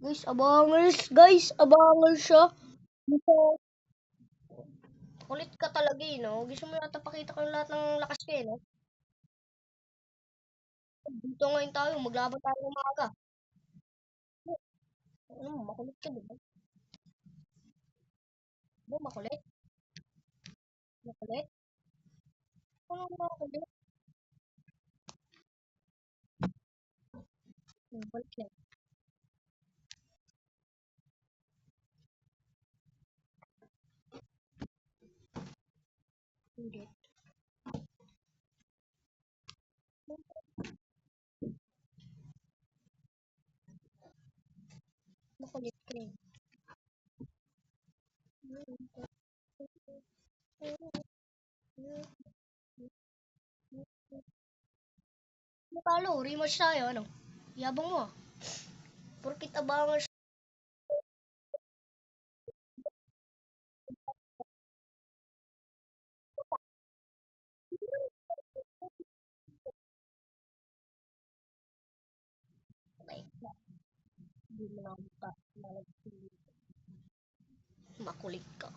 Guys, abangal siya. Gusto, kulit ka talaga eh, no? Gusto mo yata pakita ko lahat ng lakas ko eh, no? Dito ngayon tayo, maglaban tayo ng maaga. Ano, makulit ka, di ba? Di ba, makulit? Makulit? Ano makulit? Balik yan. Hindi. Makulit ka eh. Natalo, rematch tayo, ano? Yabang mo ah. Porkit abangal siya. Hindi mo na makulit ka.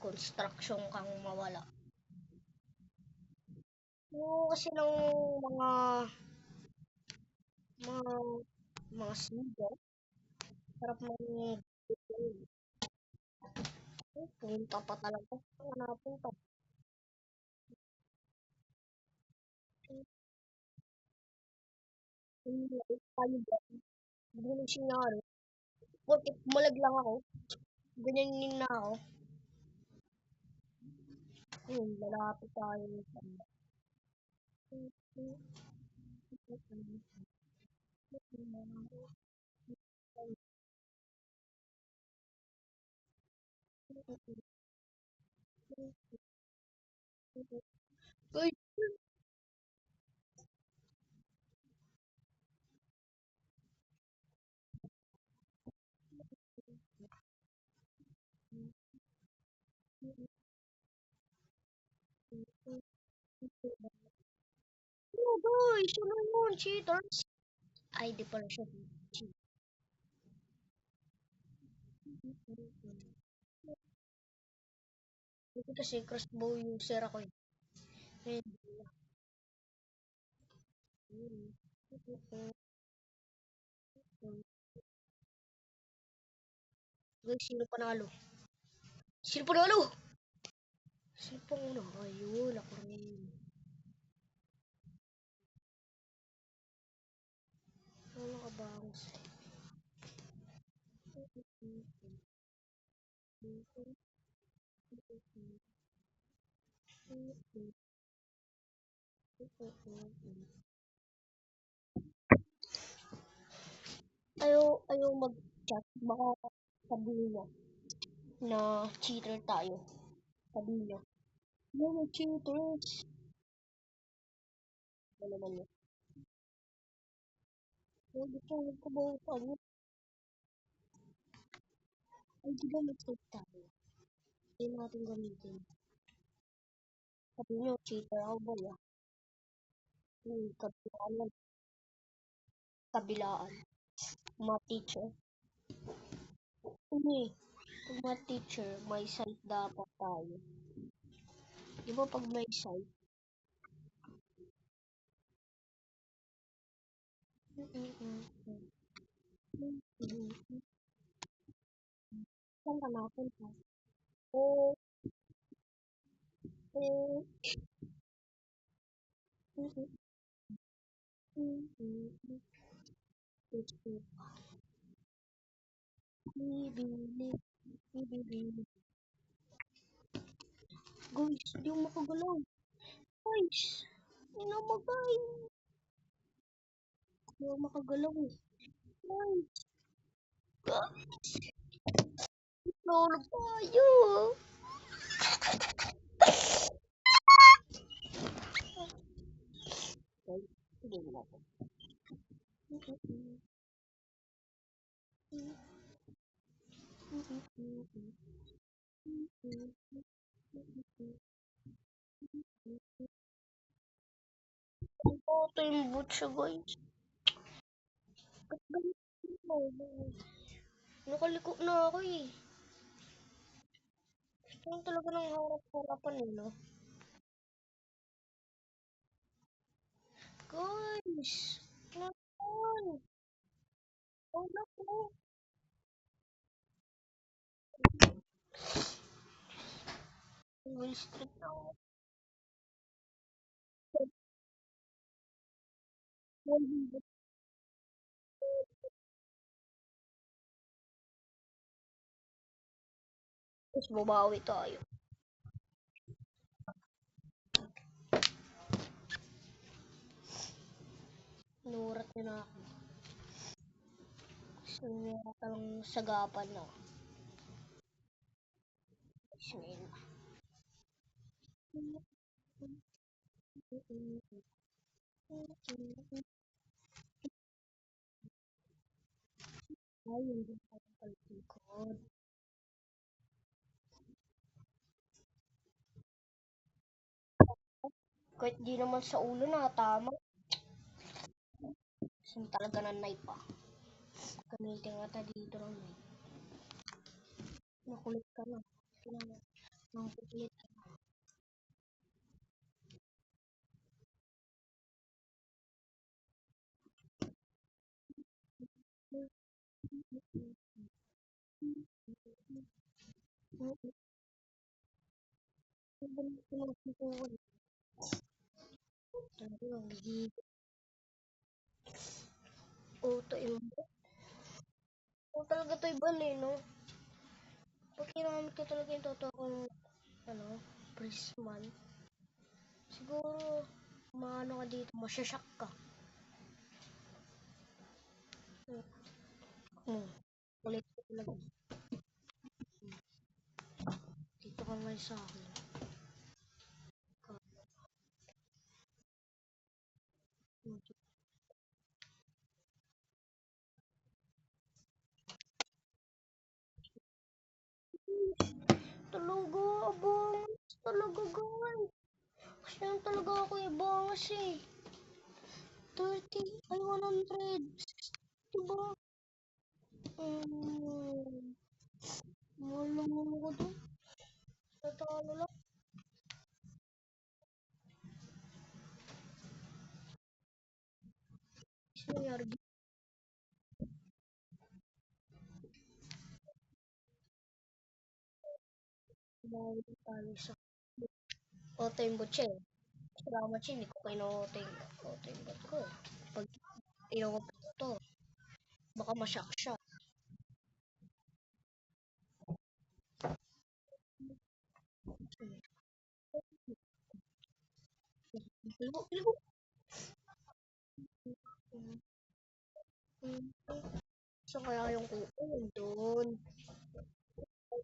Construction kang mawala. Yung kasi ng mga mga mga singer, sarap mo punta pa talaga. Saan napunta? Hindi tayo ba? Hindi mo sinari. Porkit malag lang ako. Ganyan na ako. Yun, lalapit tayo. Uy, oh guys, ano yun? Cheaters? Ay, di pala siya. Hindi kasi crossbow user ako eh. Eh, guys, sino panalo? Sino panalo? Sino panalo? Ayun, ako rin. Ano ka ba? Ayaw mag-chat. Baka sabihin niya na cheater tayo. Sabihin niya. No, cheaters. Ano naman yun? Huwag ko ba ano? Ay, di ba mag-type tayo? Hindi natin gamitin. Sabi niyo, cheater ako ba ya? Kabilaan. Kabilaan. Mga teacher. Hindi. Pag mga teacher, may site dapat tayo. Di ba pag may site? Saan ka napunta? Eh, eh, bibili, bibili. Guys, di mo makagalaw. Guys, hindi na magain. Di mo makagalaw eh. Guys, tulog tayo. Guys, hindi mo na. Ito yung boot siya, guys. Nakaliko na ako eh. Gusto lang talaga ng harap-harapan eh, no? Guys! Naman! Wala po! Will streak na ako. Tapos babawi tayo. Nurat niya na ako. Gusto niya talang sagapan na. Ngayon na. Ay, hindi pa ako palikod. Kahit di naman sa ulo na, tama. Kasi talaga na knife pa. Gamitin nga ta dito ng knife. Nakulit ka na. Nakulit ka na. Auto yung talaga to'y bali, no? Pag ginamit ko talaga yung totoo kong, ano, prisman, siguro, maano ka dito, masyashock ka. Kulit ko talaga. Dito ka ngayon sa akin. Talaga, abangas. Talaga, guys. Kasi lang talaga ako ibangas eh. 30, ay 100. Diba? Hmm. Mahal naman ako doon. Natalo lang. Kasi nangyari bawal tayo sa auto yung butche. Salamat siya, hindi ko kayo auto yung bot ko. Pag tinawag ko to, baka masyak siya. Ligo. So kaya yung kuko doon.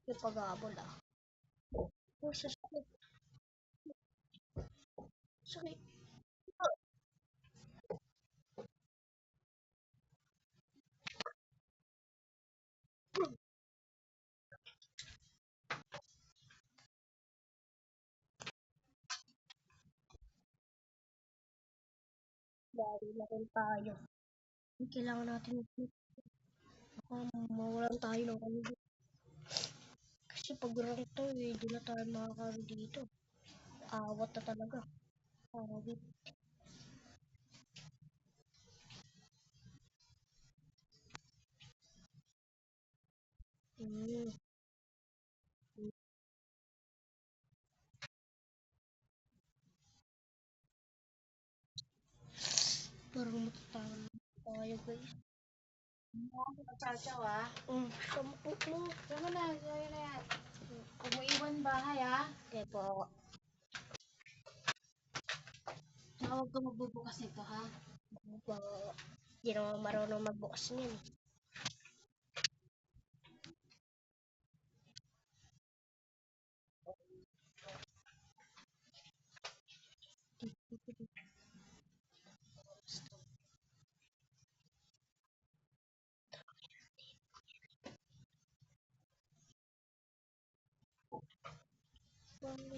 Yung pag-aabol ah. Oh, sakit. Sakit. Dahil na rin tayo. Kailangan natin mawalan tayo ng ano. Kasi pag rank to, eh, di na tayo makakaro dito. Awat na talaga. Awit. Mm. Parang matatangan tayo guys. Chachaw ah. Sampu mo. Tama na, gawin na yan. Kung mo iwan bahay ah. Kaya po, Tsaka huwag ka magbubukas nito ha. di naman marunong magbukas niyan.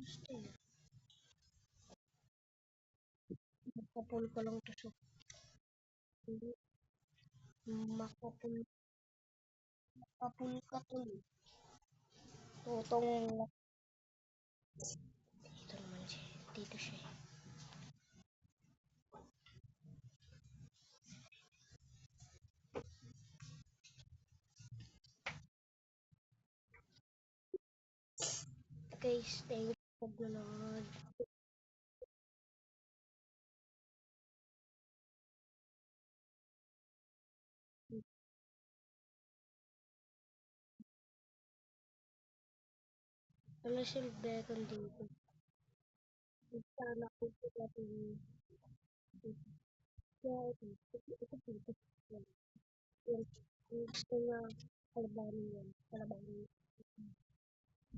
Gusto. Makapul ko lang to sa makapul Kapul ka tuloy. Tutong dito naman siya. Dito siya. Guys, thank you sa pagnonood. Wala siyang bacon dito. Sana ko sila kaya ito dito. Yan. Ang gusto niya, kalabanin yan. Kalabanin.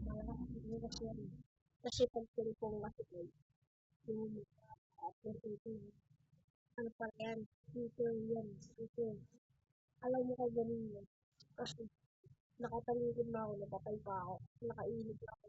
Malakas yan. Kasi pag pinipong masikil, yung at ito, ano pa yan, dito yan, dito. Alam mo kay ganun yan. Kasi nakatalikod na ako, napatay pa ako. Nakainit na ako.